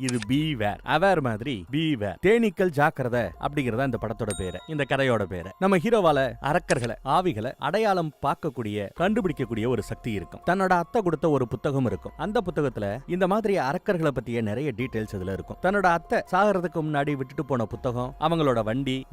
இது beware aware மாதிரி beware தேனீக்கள் ஜாக்கிரதை அப்படிங்கறத இந்த படத்தோட பேரு, இந்த கதையோட பேரு. நம்ம ஹீரோவால அரக்கர்களை ஆவிகளை அடையாளம் பார்க்கக்கூடிய கண்டுபிடிக்கக்கூடிய ஒரு சக்தி இருக்கும். தன்னோட அத்தை கொடுத்த ஒரு புத்தகம் இருக்கும். அந்த புத்தகத்துல இந்த மாதிரி அரக்கர்களை பத்திய நிறைய டீடைல்ஸ் இதுல இருக்கும். தன்னோட அத்தை சாகிறதுக்கு முன்னாடி விட்டுட்டு போன புத்தகம், அவங்களோட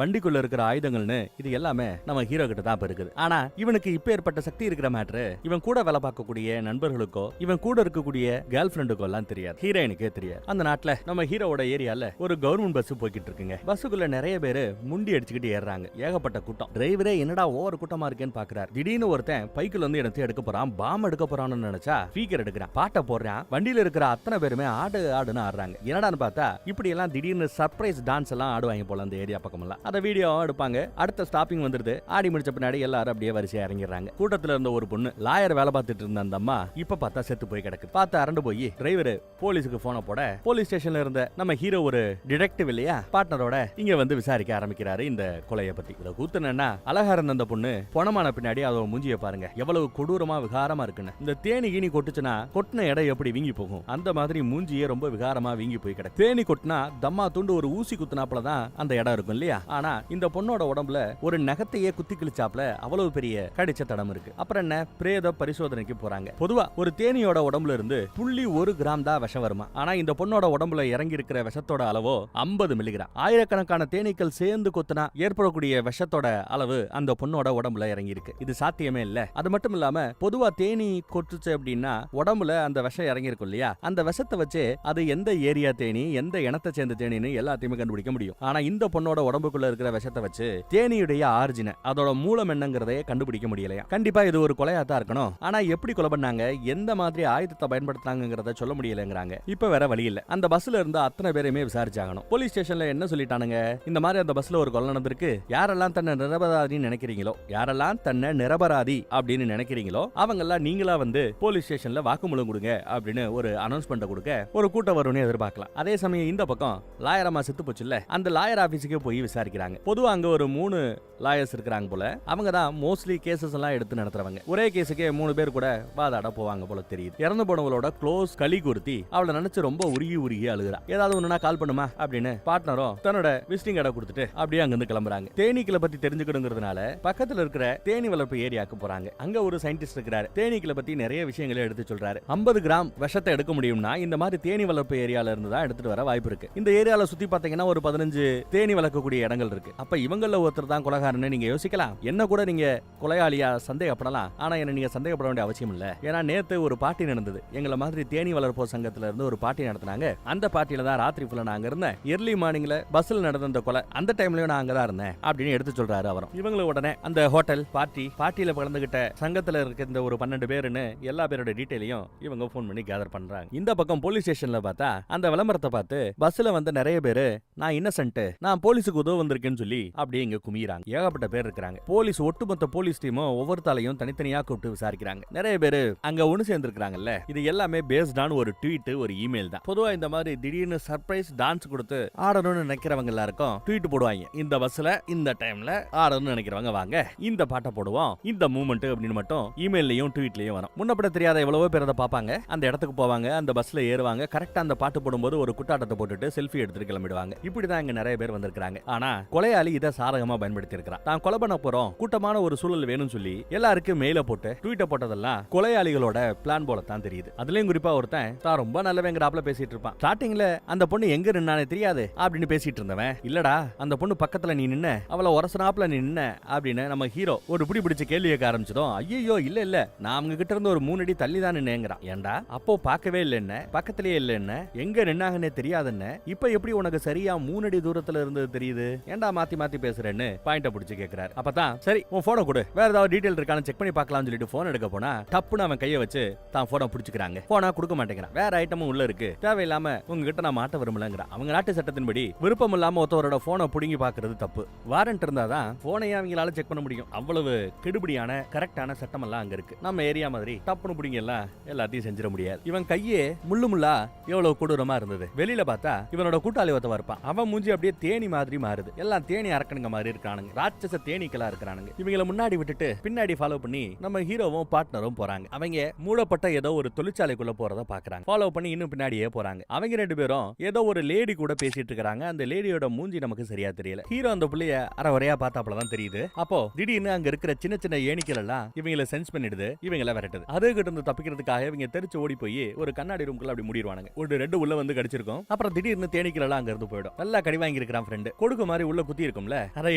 வண்டிக்குள்ள இருக்கிற ஆயுதங்கள்னு இது எல்லாமே நம்ம ஹீரோ கிட்ட தான் இருக்குது. ஆனா இவனுக்கு இப்ப ஏற்பட்ட சக்தி இருக்கிற மேட்ரு இவன் கூட வேலை பார்க்கக்கூடிய நண்பர்களுக்கோ இவன் கூட இருக்கக்கூடிய கேர்ள் ஃபிரெண்டுக்கோ எல்லாம் தெரியாது, ஹீரோயினுக்கே தெரியாது. அந்த நாட்டுல நம்ம ஹீரோவோட ஏரியால ஒரு கவர்மெண்ட் பஸ் போய்கிட்டு இருக்குங்க. பஸ்ஸுக்குள்ள நிறைய பேரு முண்டி அடிச்சுக்கிட்டு ஏறாங்க. ஏகப்பட்ட கூட்டம். டிரைவரே என்னடா ஓவர் கூட்டமா இருக்கேன்னு பாக்குறாரு. திடீர்னு ஒருத்தன் பைக்குல வந்து இடத்தை எடுக்க போறான். பாம் எடுக்க போறான்னு நினைச்சா ஸ்பீக்கர் எடுக்கிறான், பாட்டை போடுறான். வண்டியில இருக்கிற அத்தனை பேருமே ஆடுன்னு ஆடுறாங்க. என்னடான்னு பார்த்தா இப்படி எல்லாம் திடீர்னு சர்ப்ரைஸ் டான்ஸ் எல்லாம் ஆடுவாங்க போல அந்த ஏரியா பக்கம் எல்லாம். அத வீடியோ எடுப்பாங்க. அடுத்த ஸ்டாப்பிங் வந்துருது. ஆடி முடிச்ச பின்னாடி எல்லாரும் அப்படியே வரிசையா இறங்கிடுறாங்க. கூட்டத்துல இருந்த ஒரு பொண்ணு லாயர் வேலை பார்த்துட்டு இருந்த அந்த அம்மா இப்ப பார்த்தா செத்து போய் கிடக்கு. பார்த்து அரண்டு போய் டிரைவர் போலீஸுக்கு போன போட போலீஸ் ஸ்டேஷன்ல இருந்த நம்ம ஹீரோ ஒரு டிடெக்டிவ் இல்லையா, பார்ட்னரோட இங்க வந்து விசாரிக்க ஆரம்பிக்கிறாரு இந்த கொலையை பத்தி. இத கூத்துனா அழகா இருந்த அந்த பொண்ணு பொணமான பின்னாடி அதோட மூஞ்சிய பாருங்க எவ்வளவு கொடூரமா விகாரமா இருக்குன்னு. இந்த தேனி கீனி கொட்டுச்சுன்னா கொட்டின இடம் எப்படி வீங்கி போகும், அந்த மாதிரி மூஞ்சியே ரொம்ப விகாரமா வீங்கி போய் கிடக்கு. தேனி கொட்டினா தம்மா துண்டு ஒரு ஊசி குத்துனாப்லதான் அந்த இடம் இருக்கும் இல்லையா. ஆனா இந்த பொண்ணோட உடம்புல ஒரு நகத்தையே குத்தி கிழிச்சாப்ல அவ்வளவு பெரிய கடிச்ச தடம் இருக்கு. அப்புறம் என்ன, பிரேத பரிசோதனைக்கு போறாங்க. பொதுவா ஒரு தேனியோட உடம்புல இருந்து 0.1 கிராம் தான் விஷம் வருமா. ஆனா இந்த பொண்ணோட உடம்புல இறங்கி இருக்கிற விஷத்தோட அளவோ 50 மில்லிகிராம். ஆயிரக்கணக்கான தேனீக்கள் சேர்ந்து கொத்துனா ஏற்படக்கூடிய விஷத்தோட அளவு அந்த பொண்ணோட உடம்புல இறங்கி இருக்கு. இது சாத்தியமே இல்ல. அது மட்டும் இல்லாம பொதுவா தேனி கொட்டுச்சு அப்படின்னா உடம்புல அந்த விஷம் இறங்கி இருக்கும் இல்லையா, அந்த விஷத்தை வச்சு அது எந்த ஏரியா தேனி எந்த இனத்தை சேர்ந்த தேனின்னு எல்லாத்தையுமே கண்டுபிடிக்க முடியும். ஆனா இந்த பொண்ணோட உடம்புக்குள்ள இருக்கிற விஷத்தை வச்சு தேனியுடைய ஆரிஜின அதோட மூலம் என்னங்கிறதே கண்டுபிடிக்க முடியலையா. கண்டிப்பா இது ஒரு கொலையாத்தான் இருக்கணும். ஆனா எப்படி கொலை பண்ணாங்க, எந்த மாதிரி ஆயுதத்தை பயன்படுத்தினாங்கிறத சொல்ல முடியலங்கிறாங்க. இப்ப வேற வழி இல்ல. அந்த பஸ்ல இருந்த அத்தனை பேரையுமே விசாரிச்சாகணும். போலீஸ் ஸ்டேஷன்ல என்ன சொல்லிட்டானுங்க, இந்த மாதிரி அந்த பஸ்ல ஒரு கொலை நடந்திருக்கு. யாரெல்லாம் தன்னை நிரபராதின்னு நினைக்கிறீங்களோ, யாரெல்லாம் தன்னை நிரபராதி அப்படின்னு நினைக்கிறீங்களோ அவங்க எல்லாம் நீங்களா வந்து போலீஸ் ஸ்டேஷன்ல வாக்குமூலம் கொடுங்க அப்படின்னு ஒரு அனௌன்ஸ்மெண்ட் கொடுக்க ஒரு கூட்டம் வரும்னு எதிர்பார்க்கலாம். அதே சமயம் இந்த பக்கம் லாயர் அம்மா செத்து போச்சுல்ல, அந்த லாயர் ஆபீஸுக்கே போய் விசாரிக்கிறாங்க. பொதுவா அங்க ஒரு 3 லாயர்ஸ் இருக்காங்க போல. அவங்க தான் மோஸ்ட்லி கேசஸ் எல்லாம் எடுத்து நடத்துறவங்க. ஒரே கேஸுக்கே 3 பேர் கூட வாதாட போவாங்க போல தெரியுது. இறந்து போனவங்களோட க்ளோஸ் களி குர்த்தி அவளை நினைச்சு ரொம்ப உருகி அழுகுறா. ஏதாவது ஒண்ணுனா கால் பண்ணுமா அப்படின்னு பார்ட்னரும் தன்னோட விசிட்டிங் கார்டை கொடுத்துட்டு அப்படியே அங்கிருந்து கிளம்புறாங்க. தேனீக்களை பத்தி தெரிஞ்சுக்கணுங்கிறதுனால பக்கத்துல இருக்கிற தேனி வளர்ப்பு ஏரியாக்கு போறாங்க. அங்க ஒரு சயின்டிஸ்ட் இருக்கிறாரு. தேனீக்களை பத்தி நிறைய விஷயங்களை எடுத்து சொல்றாரு. 50 கிராம் விஷத்தை எடுக்க முடியும்னா இந்த மாதிரி தேனி வளர்ப்பு ஏரியால இருந்து தான் எடுத்துட்டு வர வாய்ப்பு இருக்கு. இந்த ஏரியால சுத்தி பாத்தீங்கன்னா ஒரு 15 தேனி வளர்க்கக்கூடிய இடங்கள் இருக்கு. அப்ப இவங்கள ஒருத்தர் தான் கொலைகாரன்னு நீங்க யோசிக்கலாம். என்ன கூட நீங்க கொலையாளியா சந்தேகப்படலாம். ஆனா என்ன நீங்க சந்தேகப்பட வேண்டிய அவசியம் இல்ல. ஏன்னா நேத்து ஒரு பார்ட்டி நடந்தது. எங்களை மாதிரி தேனி வளர்ப்போர் சங்கத்துல இருந்து ஒரு பார்ட்டி நடத்தினாங்க. அந்த பார்ட்டியில தான் ராத்திரி ஃபுல்லா நான் அங்க இருந்தேன். எர்லி மார்னிங்ல பஸ்ல நடந்த அந்த கொலை அந்த டைம்லயும் நான் அங்க தான் இருந்தேன் அப்படின்னு எடுத்து சொல்றாரு அவரும். இவங்கள உடனே அந்த ஹோட்டல் பார்ட்டியில கலந்துகிட்ட சங்கத்துல இருக்க இந்த ஒரு 12 பேருன்னு எல்லா பேரோட டீடைலையும் இவங்க போன் பண்ணி கேதர் பண்றாங்க. இந்த பக்கம் போலீஸ் ஸ்டேஷன்ல பார்த்தா அந்த விளம்பரத்தை பார்த்து பஸ்ல வந்த நிறைய பேரு நான் இன்னசென்ட், நான் போலீஸுக்கு உதவ வந்திருக்கேன்னு சொல்லி அப்படியே இங்க குமிறாங்க. ஏகப்பட்ட பேர் இருக்காங்க. போலீஸ் ஒட்டுமொத்த போலீஸ் டீமும் ஒவ்வொருத்தாலையும் தனித்தனியா கூப்பிட்டு விசாரிக்கிறாங்க. நிறைய பேரு அங்க ஒண்ணு சேர்ந்திருக்காங்கல்ல. இது எல்லாமே பேஸ்டான ஒரு ட்வீட் ஒரு இமெயில் தான். பொதுவா இந்த மாதிரி திடீர்னு சர்ப்ரைஸ் டான்ஸ் கொடுத்து ஆடணும்னு நினைக்கிறவங்க எல்லாருக்கும் ட்வீட் போடுவாங்க. இந்த பஸ்ல இந்த டைம்ல ஆடணும்னு நினைக்கிறவங்க வாங்க இந்த பாட்டை போடுவோம் இந்த மூமெண்ட் அப்படின்னு மட்டும் இமெயிலையும் ட்வீட்லயும் வரும். முன்னப்பட தெரியாத எவ்வளவோ பேர் அதை பார்ப்பாங்க. அந்த இடத்துக்கு போவாங்க, அந்த பஸ்ல ஏறுவாங்க. கரெக்டா அந்த பாட்டு போடும்போது ஒரு குட்டாட்டத்தை போட்டுட்டு செல்ஃபி எடுத்துட்டு கிளம்பிடுவாங்க. இப்படிதான் இங்க நிறைய பேர் வந்திருக்காங்க. ஆனா கொலையாளி இதை சாதகமா பயன்படுத்தி இருக்கிறான். தான் கொலை பண்ண போறோம், கூட்டமான ஒரு சூழல் வேணும்னு சொல்லி எல்லாருக்கும் மெயில போட்டு ட்வீட்டை போட்டதெல்லாம் கொலையாளிகளோட பிளான் போல தான் தெரியுது. அதுலயும் குறிப்பா ஒருத்தன் தான் ரொம்ப நல்லவங்கிறாப்ல பேசிட்டு இருப்பான். ஸ்டார்டிங்ல அந்த பொண்ணு எங்க நின்னானே தெரியாது அப்படின்னு பேசிட்டு இருந்தவன், இல்லடா அந்த பொண்ணு பக்கத்துல நீ நின்ன, அவளை உரசனாப்ல நீ நின்ன அப்படின்னு நம்ம ஹீரோ ஒரு பிடிச்ச கேள்வி கேட்க ஆரம்பிச்சதும், ஐயோ இல்ல நான் அவங்க கிட்ட இருந்து ஒரு 3 அடி தள்ளி தான் நின்னேங்கிறான். ஏண்டா அப்போ பார்க்கவே இல்ல என்ன, பக்கத்திலேயே இல்ல என்ன, எங்க நின்னாங்கன்னே தெரியாது என்ன, இப்ப எப்படி உனக்கு சரியா 3 அடி தூரத்துல இருந்து தெரியுது, ஏண்டா மாத்தி பேசுறேன்னு பாயிண்ட பிடிச்சு கேக்குறாரு. அப்பதான் சரி உன் போனை கொடு, வேற ஏதாவது டீடைல் இருக்கான்னு செக் பண்ணி பார்க்கலாம்னு சொல்லிட்டு போன் எடுக்க போனா டப்புன்னு அவன் கையை வச்சு தான் போனை பிடிச்சுக்கிறாங்க. போனா கொடுக்க மாட்டேங்கிறான். வேற ஐட்டமும் உள்ள இருக்கு, தேவையில்லாம உங்ககிட்ட நான் மாட்ட விரும்பலங்கிறான். அவங்க நாட்டு சட்டத்தின்படி விருப்பம் இல்லாம ஒருத்தவரோட போனை புடுங்கி பாக்குறது தப்பு. வாரண்ட் இருந்தாதான் போனையே அவங்களால செக் பண்ண முடியும். அவ்வளவு கெடுபடியான கரெக்டான சட்டம் எல்லாம் அங்க இருக்கு. நம்ம ஏரியா மாதிரி டப்புனு புடிங்க எல்லாம் எல்லாத்தையும் செஞ்சிட முடியாது. இவன் கையே முள்ளா எவ்வளவு கொடூரமா இருந்தது. வெளியில பார்த்தா இவனோட கூட்டாளி ஒருத்தன் இருப்பான். அவன் மூஞ்சி அப்படியே தேனி மாதிரி மாறுது. எல்லாம் தேனி அரக்கணுங்க மாதிரி இருக்கானுங்க. ராட்சச தேனீக்களா இருக்கிறானுங்க. இவங்களை முன்னாடி விட்டுட்டு பின்னாடி ஃபாலோ பண்ணி நம்ம ஹீரோவும் பார்ட்னரும் போறாங்க. அவங்க மூடப்பட்ட ஏதோ ஒரு தொழிற்சாலைக்குள்ள போறத பாக்குறாங்க. ஃபாலோ பண்ணி இன்னும் பின்னாடியே போறாங்க. அவங்க ரெண்டு பேரும் ஏதோ ஒரு லேடி கூட பேசிட்டு இருக்காங்க. அந்த லேடியோட மூஞ்சி நமக்கு சரியா தெரியல. ஹீரோ அந்த புள்ளைய அரைவரையா பார்த்தாப்லதான் தெரியுது. அப்போ திடீர்னு அங்க இருக்கிற சின்ன சின்ன ஏணிகள் எல்லாம் இவங்களை சென்ஸ் பண்ணிடுது, இவங்களை விரட்டுது. அதுகிட்ட இருந்து தப்பிக்கிறதுக்காக இவங்க தெரிச்சு ஓடி போய் ஒரு கண்ணாடி ரூம்குள்ள அப்படி முடிடுவானுங்க. ஒரு ரெண்டு உள்ள வந்து கடிச்சிருக்கும். அப்புறம் திடீர்னு தேனீக்கள் எல்லாம் அங்க இருந்து போயிடும். நல்லா கடி வாங்கி இருக்கிறான் ஃப்ரெண்டு. கொடுக்கு மாதிரி உள்ள குத்தி இருக்கும்ல, அதை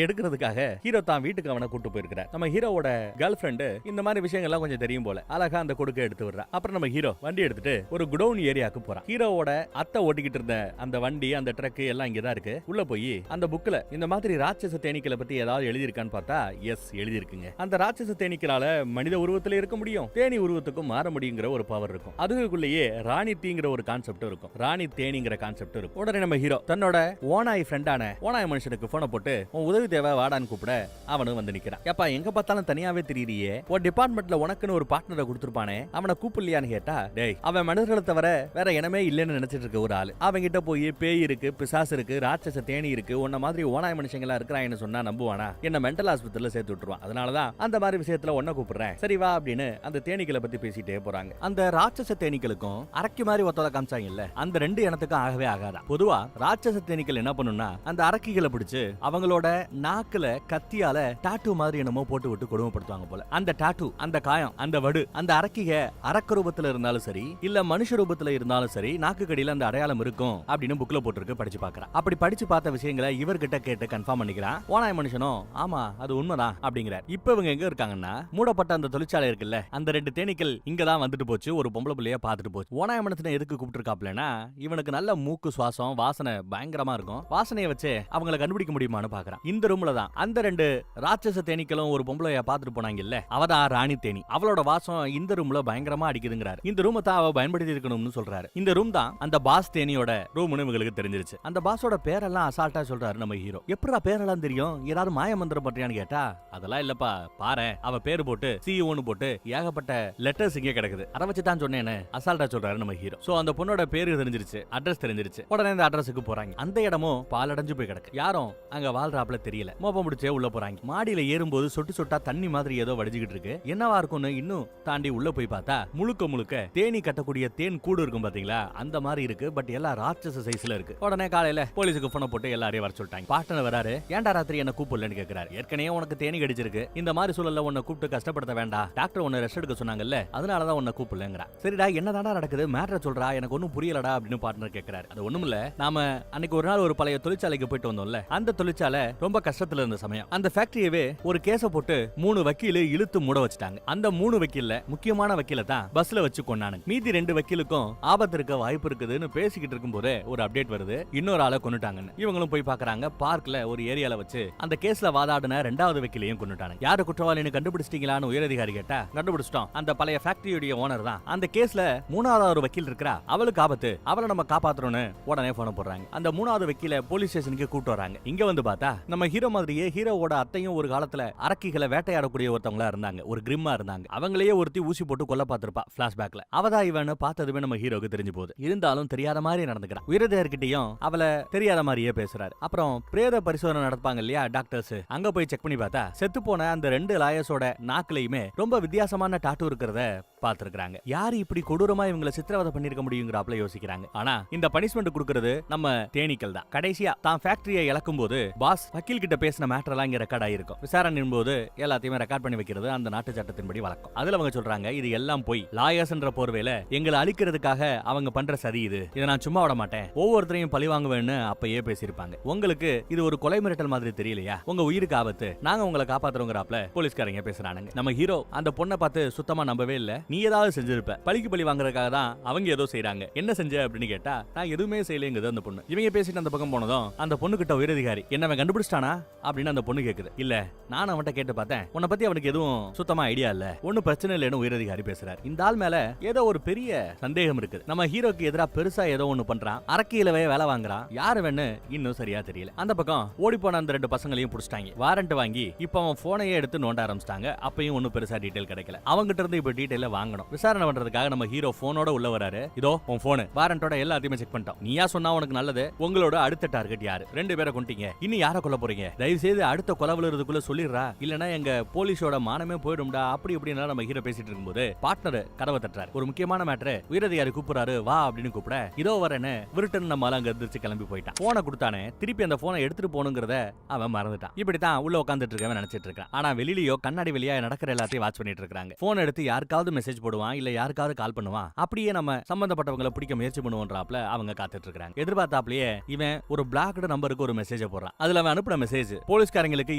எடுக்கிறதுக்காக ஹீரோ தான் வீட்டுக்கு அவனை கூட்டு போயிருக்கிறார். நம்ம ஹீரோவோட கேர்ள் ஃப்ரெண்டு இந்த மாதிரி விஷயங்கள் எல்லாம் கொஞ்சம் தெரியும் போல அழகா அந்த கொடுக்க எடுத்து விடுறா. அப்புறம் நம்ம ஹீரோ வண்டி எடுத்துட்டு ஒரு குடவுன் ஏரியாக்கு போறான். ஹீரோவோட அத்தை ஓட்டிக்கிட்டு இருந்த அந்த வண்டி அந்த ட்ரக் எல்லாம் இங்கதான் இருக்கு. உள்ள போய் அந்த புக்ல இந்த மாதிரி ராட்சச தேனீக்களை பத்தி ஏதாவது எழுதியிருக்கான்னு பார்த்தா எஸ் எழுதியிருக்குங்க. அந்த ராட்சச தேனீக்களால மனித உருவத்துல இருக்க முடியும், தேனி உருவத்துக்கும் மாற முடியுங்கிற ஒரு பவர் இருக்கும். அதுக்குள்ளேயே ராணி தீங்கிற ஒரு கான்செப்ட் இருக்கும், ராணி தேனிங்கிற கான்செப்ட் இருக்கும். உடனே நம்ம ஹீரோ தன்னோட ஓனாய் ஃப்ரெண்டான ஓனாய் மனுஷனுக்கு போனை போட்டு உன் உதவி தேவை வாடான்னு கூப்பிட அவனும் வந்து நிக்கிறான். எப்பா எங்க பார்த்தாலும் தனியாவே தெரியறியே, ஒரு டிபார்ட்மெண்ட்ல உனக்குன்னு ஒரு பார்ட்னரை கொடுத்துருப்பானே அவனை கூப்பிடலையான்னு கேட்டா, டேய் அவன் மனிதர்களை தவிர வேற இனமே இல்லைன்னு நினைச்சிட்டு இருக்க ஒரு ஆளு. அவங்க கிட்ட போய் பேய் இருக்கு, பிசாசு இருக்கு, ராட்சச தேனி இருக்கு, உன்ன மாதிரி ஓனாய் மனுஷங்களா இருக்கிறான்னு சொன்னா நம்புவானா? என்ன மென்டல் ஹாஸ்பிட்டல்ல சேர்த்து விட்டுருவான். அதனாலதான் அந்த மாதிரி விஷயத்துல ஒன்ன கூப்பிடுறேன், சரி வா அப்படின்னு அந்த தேனீக்களை பத்தி பேசிட்டே போறாங்க. அந்த ராட்சச தேனீக்களுக்கும் அரக்கி மாதிரி ஒத்தத காமிச்சாங்க இல்ல, அந்த ரெண்டு இனத்துக்கும் ஆகவே ஆகாதா. பொதுவா ராட்சச தேனீக்கள் என்ன பண்ணும்னா அந்த அரக்கிகளை பிடிச்சு அவங்களோட நாக்குல கத்தியால டாட்டூ மாதிரி என்னமோ போட்டு விட்டு கொடுமைப்படுத்துவாங்க போல. அந்த டாட்டூ, அந்த காயம், அந்த வடு அந்த அரக்கிக அரக்க ரூபத்துல இருந்தாலும் சரி இல்ல மனுஷ ரூபத்துல இருந்தாலும் சரி நாக்கு கடியில அந்த அடையாளம் இருக்கும் அப்படின்னு புக்ல போட்டுருக்கு. படிச்சு பாக்குறான். அப்படி படிச்சு பார்த்த விஷயங்களை இவர்கிட்ட கேட்டு கன்ஃபார்ம் பண்ணிக்கிறான். ஓனாய் மனுஷனும் ஆமா அது உண்மைதான் அப்படிங்கிறார். இப்ப இவங்க எங்க இருக்காங்கன்னா மூடப்பட்ட அந்த தொழிற்சாலை இருக்குல்ல, அந்த ரெண்டு தேனீக்கள் இங்கதான் வந்துட்டு போச்சு, ஒரு பொம்பளை பிள்ளைய பாத்துட்டு போச்சு. ஓனாய் மனுஷனை எதுக்கு கூப்பிட்டு இருக்காப்லனா இவனுக்கு நல்ல மூக்கு சுவாசம் வாசனை பயங்கரமா இருக்கும். வாசனையை வச்சு அவங்களை கண்டுபிடிக்க முடியுமான்னு பாக்குறான். இந்த ரூம்ல தான் அந்த ரெண்டு ராட்சச தேனீக்களும் ஒரு பொம்பளைய பாத்துட்டு போனாங்க இல்ல, அவதான் ராணி தேனி. அவளோட வாசம் இந்த ரூம்ல பயங்கரமா அடிக்குதுங்கிறாரு. இந்த ரூம் தான் அவ பயன்படுத்தி இருக்கணும்னு சொல்றாரு. இந்த ரூம் தான் அந்த பாஸ் தேனியோட ரூம்னு இவங்களுக்கு தெரிஞ்சிருச்சு. அந்த பாஸோட பேரெல்லாம் அசால்ட்டா சொல்றாரு நம்ம ஹீரோ. எப்படா பேரெல்லாம் தெரியும், ஏதாவது மாய மந்திரம் பண்றியான்னு கேட்டா அதெல்லாம் இல்லப்பா, பாரு அவ பேரு போட்டு சிஇஓன்னு போட்டு ஏகப்பட்ட லெட்டர்ஸ் இங்கே கிடக்குது, அதை வச்சு தான் சொன்னேன்னு அசால்ட்டா சொல்றாரு நம்ம ஹீரோ. சோ அந்த பொண்ணோட பேரு தெரிஞ்சிருச்சு, அட்ரஸ் தெரிஞ்சிருச்சு. உடனே அந்த அட்ரஸுக்கு போறாங்க. அந்த இடமும் பாலடைஞ்சு போய் கிடக்கு, யாரும் அங்க வாழ்றாப்ல தெரியல. மோப்பம் முடிச்சே உள்ள போறாங்க. மாடியில ஏறும்போது சொட்டு சொட்டா தண்ணி மாதிரி ஏதோ வடிஞ்சுக்கிட்டு இருக்கு. என்னவா இருக்கும்னு இன்னும் தாண்டி உள்ள போய் பார்த்தா முழுக்க முழுக்க தேனி கட்டக்கூடிய தேன் கூடு இருக்கும் பாத்தீங்களா, அந்த மாதிரி இருக்கு. பட் எல்லாம் ராட்சச சைஸ்ல இருக்கு. உடனே காலையில போலீஸுக்கு போன போட்டு எல்லாரையும் வர சொல்லிட்டாங்க. பார்ட்னர் வராரு. ஏன்டா ராத்திரி என்ன கூப்பிடலன்னு கேக்குறாரு. ஏற்கனவே உனக்கு தேனி கடிச்சிருக்கு, இந்த மாதிரி சூழல்ல உன்னை கூப்பிட்டு கஷ்டப்படுத்த வேண்டாம், டாக்டர் உன்னை ரெஸ்ட் எடுக்க சொன்னாங்கல்ல, அதனாலதான் உன்னை கூப்பிடலங்கிறா. சரிடா என்னதாடா நடக்குது, மேட்டர் சொல்றா, எனக்கு ஒன்னும் புரியலடா அப்படின்னு பார்ட்னர் கேக்குறாரு. அது ஒண்ணும் இல்ல, நாம அன்னைக்கு ஒரு நாள் ஒரு பழைய தொழிற்சாலைக்கு போயிட்டு வந்தோம்ல, அந்த தொழிற்சாலை ரொம்ப கஷ்டத்துல இருந்த சமயம் அந்த ஃபேக்டரியவே ஒரு கேஸ போட்டு 3 வக்கீல் இழுத்து மூட வச்சிட்டாங்க. அந்த 3 வக்கீல்ல முக்கியமான வக்கீல தான் பஸ்ல வச்சு கொண்டானுங்க. மீதி 2 வக்கீலுக்கும் ஆபத்து இருக்க வாய்ப்பு இருக்குதுன்னு பேசிக்கிட்டு இருக்கும்போது ஒரு அப்டேட் வருது, இன்னொரு ஆளை கொன்னுட்டாங்கன்னு. இவங்களும் போய் பாக்குறாங்க. பார்க்ல ஒரு ஏரியால வச்சு அந்த கேஸ்ல வாதாடின 2வது வக்கீலையும் கொன்னுட்டாங்க. யாரு குற்றவாளின்னு கண்டுபிடிச்சிட்டீங்களான்னு உயரதிகாரி கேட்டா கண்டுபிடிச்சிட்டோம், அந்த பழைய ஃபேக்டரியோட ஓனர் தான். அந்த கேஸ்ல 3வது ஒரு வக்கீல் இருக்கா, அவளுக்கு ஆபத்து, அவளை நம்ம காப்பாத்துறோம்னு உடனே போன போடுறாங்க. அந்த 3வது வக்கீல போலீஸ் ஸ்டேஷனுக்கு கூட்டு வராங்க. இங்க வந்து பார்த்தா நம்ம ஹீரோ மாதிரியே ஹீரோவோட அத்தையும் ஒரு காலத்துல அரக்கிகளை வேட்டையாடக்கூடிய ஒருத்தவங்களா இருந்தாங்க, ஒரு கிரிம்மா இருந்தாங்க. அவங்களையே ஒருத்தி ஊசி போட்டு கொல்ல பார்த்திருப்பா பிளாஷ்பேக்ல. அவதான் இவனு பார்த்ததுமே நம்ம ஹீரோக்கு தெரிஞ்சு போகுது. இருந்தாலும் தெரியாத மாதிரி நடந்துக்கிறான். உயரதிகாரிகிட்டயும் அவளை தெரியாத மாதிரியே பேசுறாரு. அப்புறம் பிரேத பரிசோதனை நடப்பாங்க இல்லையா டாக்டர்ஸ், அங்க போய் செக் பண்ணி பார்த்தா செத்து போன அந்த 2 லாயர்ஸோட நாக்குலயுமே ரொம்ப வித்தியாசமான டாட்டூ இருக்கிறத பார்த்திருக்காங்க. யாரு இப்படி கொடூரமா இவங்களை சித்திரவதை பண்ணிருக்க முடியுங்கிறாப்ல யோசிக்கிறாங்க. ஆனா இந்த பனிஷ்மெண்ட் கொடுக்கிறது நம்ம தேனீக்கள் தான். கடைசியா தான் ஃபேக்டரியை இழக்கும் போது பாஸ் வக்கீல் கிட்ட பேசின மேட்டர் எல்லாம் இங்க ரெக்கார்ட் ஆயிருக்கும். விசாரணை போது எல்லாத்தையுமே ரெக்கார்ட் பண்ணி வைக்கிறது அந்த நாட்டு சட்டத்தின்படி வழக்கம். அதுல அவங்க சொல்றாங்க இது எல்லாம் போய் லாயர்ஸ்ன்ற போர்வையில எங்களை அழிக்கிறதுக்காக அவங்க பண்ற சதி இது, இதை நான் சும்மா விட மாட்டேன், ஒவ்வொருத்தரையும் பழி வாங்குவேன்னு அப்பயே பேசியிருப்பாங்க. உங்களுக்கு இது ஒரு கொலை மிரட்டல் மாதிரி தெரியலையா, உங்க உயிருக்கு ஆபத்து, நாங்க உங்களை காப்பாத்துறோங்கிறாப்ல போலீஸ்காரங்க பேசுறாங்க. நம்ம ஹீரோ அந்த பொண்ணை பார்த்து சுத்தமா நம்பவே இல்ல. நீ ஏதாவது செஞ்சிருப்ப, பழிக்கு பழி வாங்குறதுக்காக தான் அவங்க ஏதோ செய்யறாங்க, என்ன செஞ்ச அப்படின்னு கேட்டா நான் எதுவுமே செய்யலங்குது அந்த பொண்ணு. இவங்க பேசிட்டு அந்த பக்கம் போனதும் அந்த பொண்ணு கிட்ட உயரதிகாரி என்ன அவன் கண்டுபிடிச்சிட்டானா அப்படின்னு அந்த பொண்ணு கேக்குது. இல்ல நான் அவன்கிட்ட கேட்டு பார்த்தேன், உன்னை பத்தி அவனுக்கு எதுவும் சுத்தமா ஐடியா இல்ல, ஒன்னும் பிரச்சனை இல்லைன்னு உயரதிகாரி பேசுறாரு. இந்த ஆள் மேல ஏதோ ஒரு பெரிய சந்தேகம் இருக்குது. நம்ம ஹீரோக்கு எதிராக பெருசா ஏதோ ஒண்ணு பண்றான், அரக்கியிலவே வேலை வாங்குறான், யாரு வேணு இன்னும் சரியா தெரியல. அந்த பக்கம் ஓடி போன அந்த 2 பசங்களையும் புடிச்சிட்டாங்க. வாரண்ட் வாங்கி இப்ப அவன் போனையே எடுத்து நோண்ட ஆரம்பிச்சிட்டாங்க. அப்பயும் ஒன்னும் பெருசா டீடைல் கிடைக்கல. அவங்கிட்ட இருந்து இப்ப டீடைல வாங்கணும். விசாரணை பண்றதுக்காக நம்ம ஹீரோ போனோட உள்ள வராரு. இதோ உன் போன், வாரண்டோட எல்லாத்தையுமே செக் பண்ணிட்டோம், நீயா சொன்னா உனக்கு நல்லது, உங்களோட அடுத்த டார்கெட் யாரு, 2 பேரை கொண்டீங்க, இனி யாரை கொல்ல போறீங்க, தயவு செய்து அடுத்த கொலை விழுறதுக்குள்ள சொல்லிடுறா, இல்லனா எங்க போலீஸோட மானமே போயிடும்டா அப்படி இப்படின்னா நம்ம ஹீரோ பேசிட்டு இருக்கும்போது பார்ட்னர் கதவை தட்டுறாரு. ஒரு முக்கியமான மேட்டர் உயரதிகாரி கூப்பிடுறாரு, வா அப்படின்னு கூப்பிடுறாரு. கூப்பிட இதோ வரேன்னு விருட்டன் நம்மால அங்க எந்திரிச்சு கிளம்பி போயிட்டான். போனை கொடுத்தானே திருப்பி அந்த போனை எடுத்துட்டு போகணுங்கிறத அவன் மறந்துட்டான். இப்படித்தான் உள்ள உட்காந்துட்டு இருக்கவன் நினைச்சிட்டு இருக்கான். ஆனா வெளியிலயோ கண்ணாடி வெளியா நடக்கிற எல்லாத்தையும் வாட்ச் பண்ணிட்டு இருக்காங்க. போன் எடுத்து யாருக்காவது மெசேஜ் போடுவான், இல்ல யாருக்காவது கால் பண்ணுவான். அப்படியே நம்ம சம்பந்தப்பட்டவங்களை பிடிக்க முயற்சி பண்ணுவோம்ன்றாப்ல அவங்க காத்துட்டு இருக்காங்க. எதிர்பார்த்தாப்லயே இவன் ஒரு பிளாக்டு நம்பருக்கு ஒரு மெசேஜ் போடுறான். அதுல அவன் அனுப்புற மெசேஜ் போலீஸ்காரங்களுக்கு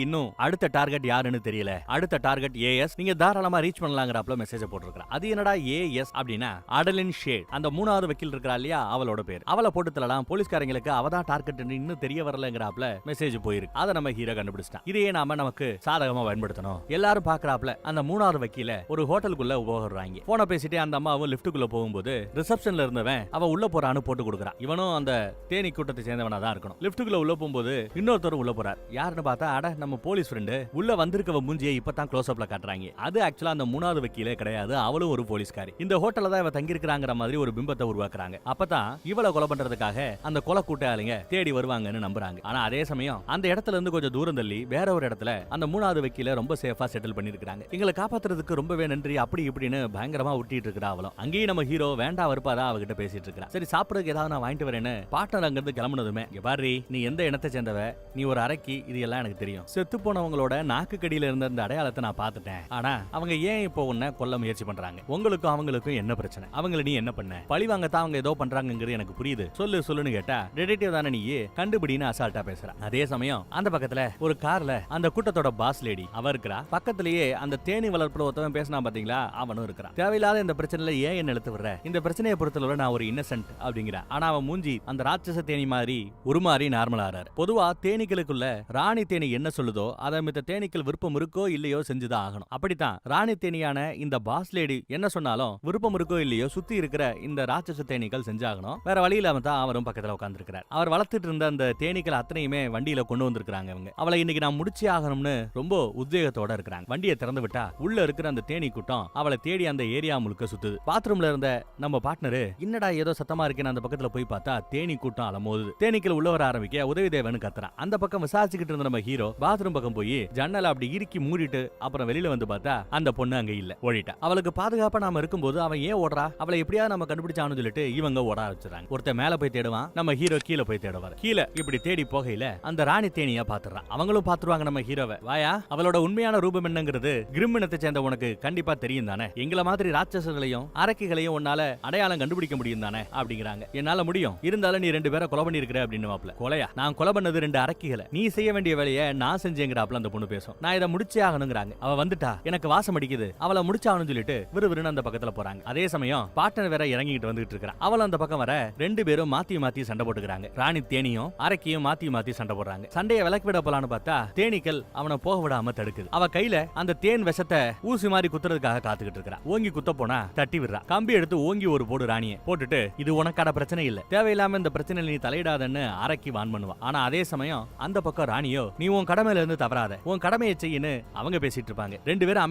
இன்னும் அடுத்த டார்கெட் யாருன்னு தெரியல, அடுத்த டார்கெட் ஏஎஸ், நீங்க தாராளமா ரீச் பண்ணலாங்கறாப்ல மெசேஜ் போட்டுருக்கான். அது என்னடா ஏஎஸ் அப்படின்னா அடலின் ஷேட், அந்த மூணாவது வக்கீல் இருக்கா இல்லையா அவளோட பேர். அவளை போட்டு தள்ளலாம், போலீஸ்காரங்களுக்கு அவதான் டார்கெட் இன்னும் தெரிய வரலங்கறாப்ல மெசேஜ் போயிருக்கு. அதை நம்ம ஹீரோ கண்டுபிடிச்சிட்டான். இதையே நாம நமக்கு சாதகமா பயன்படுத்தணும். எல்லாரும் பாக்குறாப்ல அந்த மூணாவது வக்கீல ஒரு ஹோட்டலுக்குள்ள உபகரிறாங்க. போன பேசிட்டு அந்த அம்மாவும் லிப்டுக்குள்ள போகும்போது ரிசப்ஷன்ல இருந்தவன் அவ உள்ள போறான்னு போட்டு கொடுக்குறான். இவனும் அந்த தேனி கூட்டத்தை சேர்ந்தவனா தான் இருக்கணும். லிப்டுக்குள்ள உள்ள போகும்போது இன்னொருத்தர் உள்ள போறார். யாருன்னு பார்த்தா அட நம்ம போலீஸ் ஃப்ரெண்டு. உள்ள வந்திருக்கவ மூஞ்சியை இப்பதான் க்ளோஸ் அப்ல காட்டுறாங்க. அது ஆக்சுவலா அந்த மூணாவது வக்கீலே கிடையாது, அவளும் ஒரு போலீஸ்காரி. இந்த ஹோட்டல்ல தான் இவ தங்கி இருக்கிறாங்கிற மாதிரி ஒரு பிம்பத்தை உருவாக்குறாங்க. அப்பதான் இவளை கொலை பண்றதுக்காக அந்த கொலை கூட்டாளிங்க தேடி வருவாங்கன்னு நம்புறாங்க. ஆனா அதே சமயம் அந்த இடத்துல இருந்து கொஞ்சம் தூரம் தள்ளி வேற ஒரு இடத்துல அந்த மூணாவது வக்கீல ரொம்ப சேஃபா செட்டில் பண்ணிருக்காங்க. எங்களை காப்பாத்துறதுக்கு ரொம்பவே நன்றி அப்படி இப்படின்னு பயங்கரமா ஊட்டிட்டு இருக்கா அவளும். அங்கேயும் நம்ம ஹீரோ வேண்டா வருப்பாதா அவகிட்ட பேசிட்டு இருக்கா. சரி சாப்பிடுறதுக்கு ஏதாவது நான் வாங்கிட்டு வரேன்னு பார்ட்னர் அங்க இருந்து கிளம்புனதுமே பாரு நீ எந்த இனத்தை சேர்ந்தவ, நீ ஒரு அரைக்கி, இது எல்லாம் எனக்கு தெரியும். செத்து போனவங்களோட நாக்கு கடியில இருந்த அந்த அடையாளத்தை நான் பார்த்துட்டேன். ஆனா அவங்க ஏன் இப்போ உன்னை கொல்ல முயற்சி பண்றாங்க? உங்களுக்கும் அவங்களுக்கும் என்ன பிரச்சனை? அவங்கள நீ என்ன பண்ண? பழிவாங்கத்தான் அவங்க ஏதோ பண்றாங்கிறது எனக்கு புரியுது. சொல்லுன்னு கேட்டா டிடெக்டிவ் தானே நீ, கண்டுபிடின்னு அசால்ட்டா பேசுற. அதே சமயம் அந்த பக்கத்துல ஒரு கார்ல அந்த கூட்டத்தோட பாஸ் லேடி அவ இருக்கிறா. பக்கத்திலேயே அந்த தேனி வளர்ப்புல ஒருத்தவன் பேசினா பாத்தீங்களா, அவனும் இருக்கிறான். தேவையில்லாத இந்த பிரச்சனையில ஏன் என்ன இழுத்து விடுற? இந்த பிரச்சனையை பொறுத்தவரை நான் ஒரு இன்னசென்ட் அப்படிங்கிற. ஆனா அவன் மூஞ்சி அந்த ராட்சச தேனி மாதிரி உருமாறி நார்மல் ஆறாரு. பொதுவா தேனீக்களுக்குள்ள ராணி தேனி என்ன சொல்லுதோ அதை மித்த தேனீக்கள் விருப்பம் இருக்கோ இல்லையோ செஞ்சுதான் ஆகணும். அப்படித்தான் ராணி தேனியான இந்த பாஸ் லேடி என்ன சொன்னாலும் விருப்பம் இருக்கோ இல்லையோ சுத்தி இருக்கிற இந்த ராட்சச தேனீக்கள் செஞ்சாகணும். வேற வழி இல்லாம தான் அவரும் பக்கத்துல உட்கார்ந்து இருக்கிறார். அவர் வளர்த்துட்டு இருந்த அந்த தேனீக்கள் அத்தனையுமே வண்டியில கொண்டு வந்திருக்காங்க. அவங்க அவளை இன்னைக்கு நான் முடிச்சே ஆகணும்னு ரொம்ப உத்வேகத்தோட இருக்கிறாங்க. வண்டியை திறந்து விட்டா உள்ள இருக்கிற அந்த தேனி கூட்டம் அவளை தேடி அந்த ஏரியா முழுக்க சுத்துது. பாத்ரூம்ல இருந்த நம்ம பார்ட்னரு என்னடா ஏதோ சத்தமா இருக்கேன்னு அந்த பக்கத்துல போய் பார்த்தா தேனி கூட்டம் அலமோது. தேனீக்கள் உள்ள வர ஆரம்பிக்க உதவி தேவன்னு கத்துறான். அந்த பக்கம் விசாரிச்சுக்கிட்டு இருந்த நம்ம ஹீரோ பாத்ரூம் பக்கம் போய் ஜன்னலை அப்படி இறுக்கி மூடிட்டு அப்புறம் வெளியில வந்து பார்த்தா அந்த பொண்ணு அங்க இல்ல, ஓடிட்டா. அவளுக்கு பாதுகாப்பா நாம இருக்கும்போது அவன் ஏன் ஓடுறா? அவளை எப்படியாவது நம்ம கண்டுபிடிச்சான்னு சொல்லிட்டு இவங்க ஓட ஆரம்பிச்சாங்க. ஒருத்தர் மேல போய் தேடுவான், நம்ம ஹீரோ கீழே போய் தேடுவார். கீழே இப்படி தேடி போகையில அந்த ராணி தேனியா பாத்துறான். அவங்களும் பாத்துருவாங்க நம்ம ஹீரோவை. வாயா, அவளோட உண்மையான ரூபம் என்னங்கிறது கிரிம் இனத்தை சேர்ந்த உனக்கு கண்டிப்பா தெரியும் தானே? எங்களை மாதிரி ராட்சசர்களையும் அரக்கிகளையும் உன்னால அடையாளம் கண்டுபிடிக்க முடியும் தானே அப்படிங்கிறாங்க. என்னால முடியும், இருந்தாலும் நீ 2 பேரை கொலை பண்ணி இருக்கிற அப்படின்னு வாப்ல. கொலையா? நான் கொலை பண்ணது 2 அரக்கிகளை, நீ செய்ய வேண்டிய வேலையை நான் செஞ்சேங்கிறாப்ல அந்த பொண்ணு பேசும். நான் இதை முடிச்சே ஆகணுங்கிறாங்க. அவ வந்துட்டா எனக்கு வாசம் அடிக்குது, அவளை முடிச்சாகணும்னு சொல்லிட்டு விறுவிறுன்னு அந்த பக்கத்துல போறாங்க. அதே சமயம் பார்ட்னர் வேற இறங்கிட்டு வந்துட்டு இருக்கான். அவள் அந்த பக்கம் வர 2 பேரும் மாத்தி சண்டை போட்டுக்கிறாங்க. ராணி தேனியும் அரக்கியும் மாத்தி சண்டை போடுறாங்க. சண்டையை விலக்கி விட போலான்னு பார்த்தா தேனீக்கள் அவனை போக விடாம தடுக்குது. அவ கையில அந்த தேன் விஷத்தை ஊசி மாதிரி குத்துறதுக்காக காத்துக்கிட்டு இருக்கா. ஓங்கி குத்த போனா தட்டி விடுறா. கம்பி எடுத்து ஓங்கி ஒரு போடு ராணியை போட்டுட்டு இது உனக்கான பிரச்சனை இல்ல, தேவையில்லாம இந்த பிரச்சனையில நீ தலையிடாதன்னு அரக்கி வான் பண்ணுவா. ஆனா அதே சமயம் அந்த பக்கம் ராணியோ நீ உன் கடமையில இருந்து தவறாத, உன் கடமையை செய்யன்னு அவங்க பேசிட்டு இருப்பாங்க. 2 பேரும்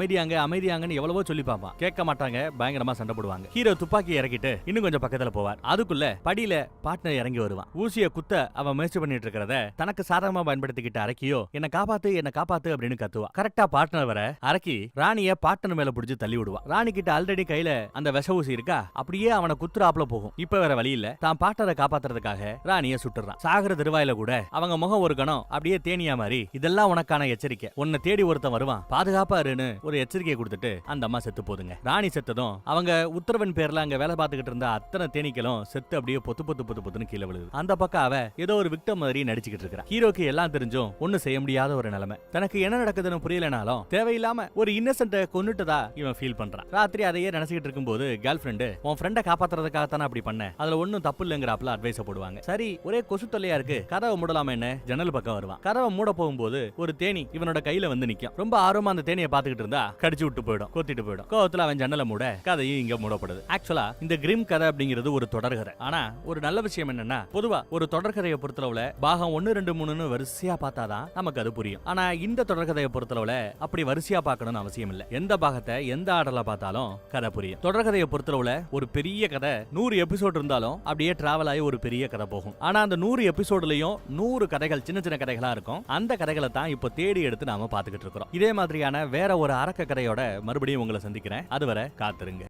அமைதியாங்கன்னு எவ்வளவோ சொல்லி பாப்பான், கேட்க மாட்டாங்க, பயங்கரமா சண்டை போடுவாங்க. ஹீரோ துப்பாக்கி இறக்கிட்டு இன்னும் கொஞ்சம் பக்கத்துல போவார். அதுக்குள்ள படியில பார்ட்னர் இறங்கி வருவான். ஊசிய குத்த அவன் முயற்சி பண்ணிட்டு இருக்கிறத தனக்கு சாதகமா பயன்படுத்திக்கிட்ட அரக்கியோ என்ன காப்பாத்து அப்படின்னு கத்துவா. கரெக்டா பார்ட்னர் வர அரக்கி ராணிய பார்ட்னர் மேல பிடிச்சு தள்ளி விடுவா. ராணி கிட்ட ஆல்ரெடி கையில அந்த விஷ ஊசி இருக்கா, அப்படியே அவனை குத்துறாப்ல போகும். இப்ப வேற வழி இல்ல, தான் பார்ட்னரை காப்பாத்துறதுக்காக ராணிய சுட்டுறான். சாகர திருவாயில கூட அவங்க முகம் ஒரு கணம் அப்படியே தேனியா மாதிரி, இதெல்லாம் உனக்கான எச்சரிக்கை, உன்னை தேடி ஒருத்தன் வருவான், பாதுகாப்பா இருன்னு ஒரு எச்சரிக்கையை கொடுத்துட்டு அந்த அம்மா செத்து போதுங்க. ராணி செத்ததும் அவங்க உத்தரவன் பேர்ல அங்க வேலை பார்த்துக்கிட்டு இருந்த அத்தனை தேனீக்களும் செத்து அப்படியே பொத்துன்னு கீழே விழுது. அந்த பக்கம் அவ ஏதோ ஒரு விக்டம் மாதிரி நடிச்சுக்கிட்டு இருக்கா. ஹீரோக்கு எல்லாம் தெரிஞ்சும் ஒண்ணு செய்ய முடியாத ஒரு நிலைமை. தனக்கு என்ன நடக்குதுன்னு புரியலனாலும் தேவையில்லாம ஒரு இன்னசென்ட்ட கொன்னுட்டதா இவன் ஃபீல் பண்றான். ராத்திரி அதையே நினைச்சுக்கிட்டு இருக்கும்போது கேர்ள் ஃப்ரெண்டு உன் ஃப்ரெண்டை காப்பாத்துறதுக்காக தானே அப்படி பண்ண, அதுல ஒன்னும் தப்பு இல்லைங்கிறாப்ல அட்வைஸ் போடுவாங்க. சரி ஒரே கொசு தொல்லையா இருக்கு, கதவை மூடலாம என்ன, ஜன்னல் பக்கம் வருவான். கதவை மூட போகும்போது ஒரு தேனி இவனோட கையில வந்து நிக்கும். ரொம்ப ஆர்வமா அந்த தேனியை பாத்துக்கிட்டு இருந்தா கடிச்சு விட்டு போயிடும், கொத்திட்டு போயிடும். கோவத்துல அவன் ஜன்னலை மூட கதையும் இங்க மூடப்படுது. ஆக்சுவலா இந்த கிரிம் கதை அப்படிங்கிறது ஒரு தொடர்கதை. ஆனா ஒரு நல்ல விஷயம் என்னன்னா, பொதுவா ஒரு தொடர்கதையை பொறுத்தளவுல பாகம் 1, 2, 3 வரிசையா பார்த்தாதான் நமக்கு அது புரியும். ஆனா இந்த தொடர்கதையை பொறுத்தளவுல அப்படி வரிசையா பார்க்கணும்னு அவசியம் இல்ல. எந்த பாகத்தை எந்த ஆர்டர்ல பார்த்தாலும் கதை புரியும். தொடர்கதையை பொறுத்தளவுல ஒரு பெரிய கதை 100 எபிசோட் இருந்தாலும் அப்படியே டிராவல் ஆகி ஒரு பெரிய கதை போகும். ஆனா அந்த 100 எபிசோட்லயும் 100 கதைகள் சின்ன சின்ன கதைகளா இருக்கும். அந்த கதைகளை தான் இப்போ தேடி எடுத்து நாம பாத்துக்கிட்டு இருக்கிறோம். இதே மாதிரியான வேற ஒரு அரக்க கதையோட மறுபடியும் உங்களை சந்திக்கிறேன். அதுவரை காத்திருங்க.